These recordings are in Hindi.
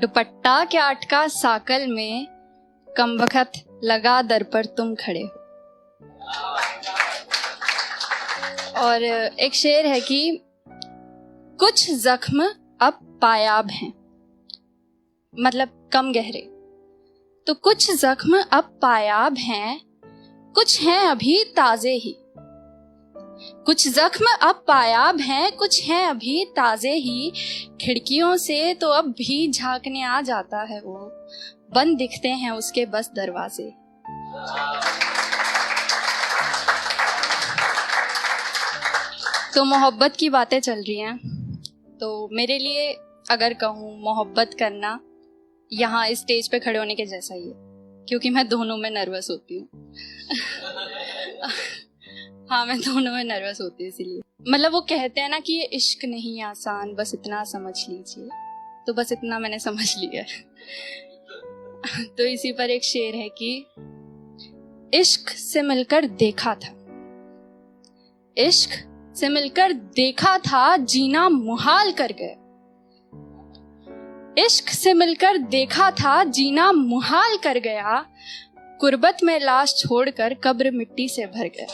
दुपट्टा के अटका साकल में, कमबख्त लगा दर पर तुम खड़े हो। और एक शेर है कि कुछ जख्म अब पायाब हैं, मतलब कम गहरे, तो कुछ जख्म अब पायाब हैं, कुछ हैं अभी ताजे ही। कुछ जख्म अब पायाब हैं, कुछ हैं अभी ताजे ही। खिड़कियों से तो अब भी झांकने आ जाता है वो, बंद दिखते हैं उसके बस दरवाजे। तो मोहब्बत की बातें चल रही हैं, तो मेरे लिए अगर कहूँ मोहब्बत करना यहाँ इस स्टेज पे खड़े होने के जैसा ही है, क्योंकि मैं दोनों में नर्वस होती हूँ। हाँ, मैं दोनों में नर्वस होती हूँ इसीलिए। मतलब वो कहते हैं ना कि ये इश्क नहीं आसान, बस इतना समझ लीजिए, तो बस इतना मैंने समझ लिया है। तो इसी पर एक शेर है कि इश्क से मिलकर देखा था, इश्क से मिलकर देखा था, जीना मुहाल कर गए। इश्क से मिलकर देखा था, जीना मुहाल कर गया, कुर्बत में लाश छोड़कर कब्र मिट्टी से भर गया।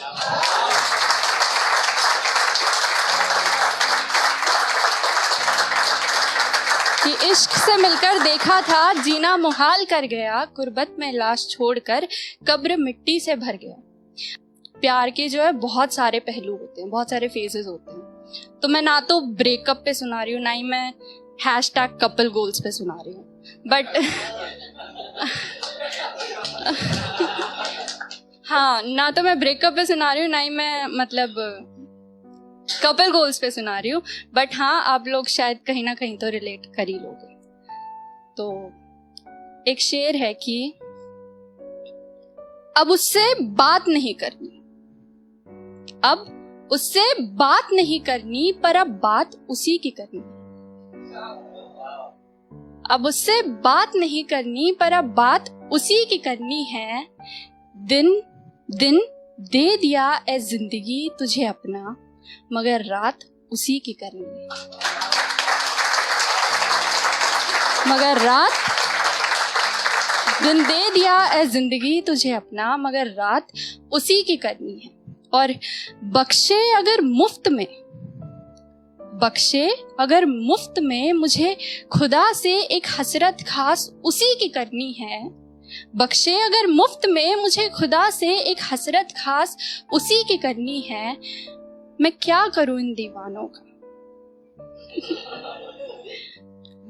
कि इश्क से मिलकर देखा था, जीना मुहाल कर गया, कुर्बत में लाश छोड़कर कब्र मिट्टी से भर गया। प्यार के जो है बहुत सारे पहलू होते हैं, बहुत सारे फेजेस होते हैं, तो मैं ना तो ब्रेकअप पे सुना रही हूँ, ना ही मैं #कपल गोल्स पे सुना रही हूँ, बट हाँ, ना तो मैं ब्रेकअप पे सुना रही हूँ, ना ही मैं मतलब कपल गोल्स पे सुना रही हूँ, बट हाँ, आप लोग शायद कहीं ना कहीं तो रिलेट कर ही लोगे। तो एक शेर है कि अब उससे बात नहीं करनी, अब उससे बात नहीं करनी, पर अब बात उसी की करनी। अब उससे बात नहीं करनी, पर अब बात उसी की करनी है। दिन दिन दे दिया ए जिंदगी तुझे अपना, मगर रात उसी की करनी है। मगर रात, दिन दे दिया ए जिंदगी तुझे अपना, मगर रात उसी की करनी है। और बख्शे अगर मुफ्त में, बख्शे अगर मुफ्त में मुझे खुदा से एक हसरत खास उसी की करनी है। बख्शे अगर मुफ्त में मुझे खुदा से एक हसरत खास उसी की करनी है। मैं क्या करूं इन दीवानों का।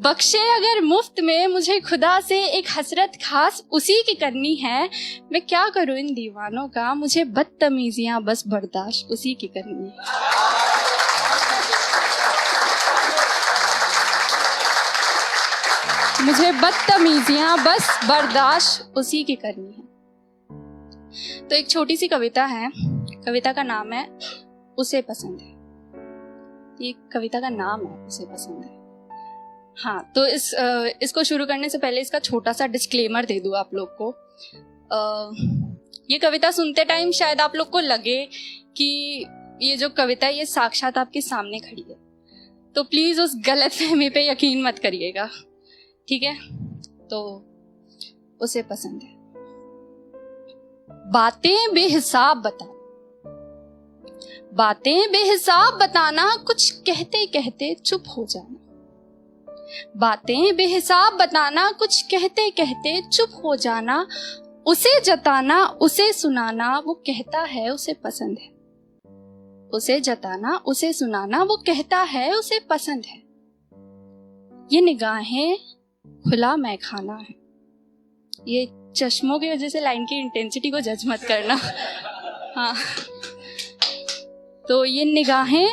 बख्शे अगर मुफ्त में मुझे खुदा से एक हसरत खास उसी की करनी है। मैं क्या करूं इन दीवानों का, मुझे बदतमीजियां बस बर्दाश्त उसी की करनी है। मुझे बदतमीजियां बस बर्दाश्त उसी की करनी है। तो एक छोटी सी कविता है, कविता का नाम है उसे पसंद है। ये कविता का नाम है उसे पसंद है। हाँ, तो इसको शुरू करने से पहले इसका छोटा सा डिस्क्लेमर दे दूँ आप लोग को। ये कविता सुनते टाइम शायद आप लोग को लगे कि ये जो कविता है ये साक्षात आपके सामने खड़ी है, तो प्लीज उस गलत फहमी पे यकीन मत करिएगा, ठीक है। तो उसे पसंद है। बातें बेहिसाब बताना, बातें बेहिसाब बताना, कुछ कहते कहते चुप हो जाना। बातें बेहिसाब बताना, कुछ कहते कहते चुप हो जाना। उसे जताना उसे सुनाना, वो कहता है उसे पसंद है। उसे जताना उसे सुनाना, वो कहता है उसे पसंद है। ये निगाहें खुला मैखाना है। ये चश्मों की वजह से लाइन की इंटेंसिटी को जज मत करना। हाँ, तो ये निगाहें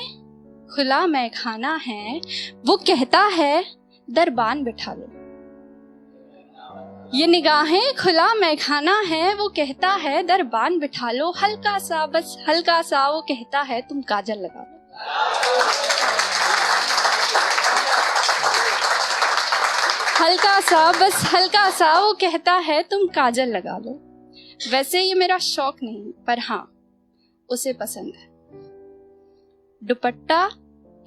खुला मैखाना है, वो कहता है दरबान बिठा लो। ये निगाहें खुला मैखाना है, वो कहता है दरबान बिठा लो। हल्का सा, बस हल्का सा, वो कहता है तुम काजल लगा लो। हल्का सा, बस हल्का सा, वो कहता है तुम काजल लगा लो। वैसे ये मेरा शौक नहीं, पर हाँ, उसे पसंद है। दुपट्टा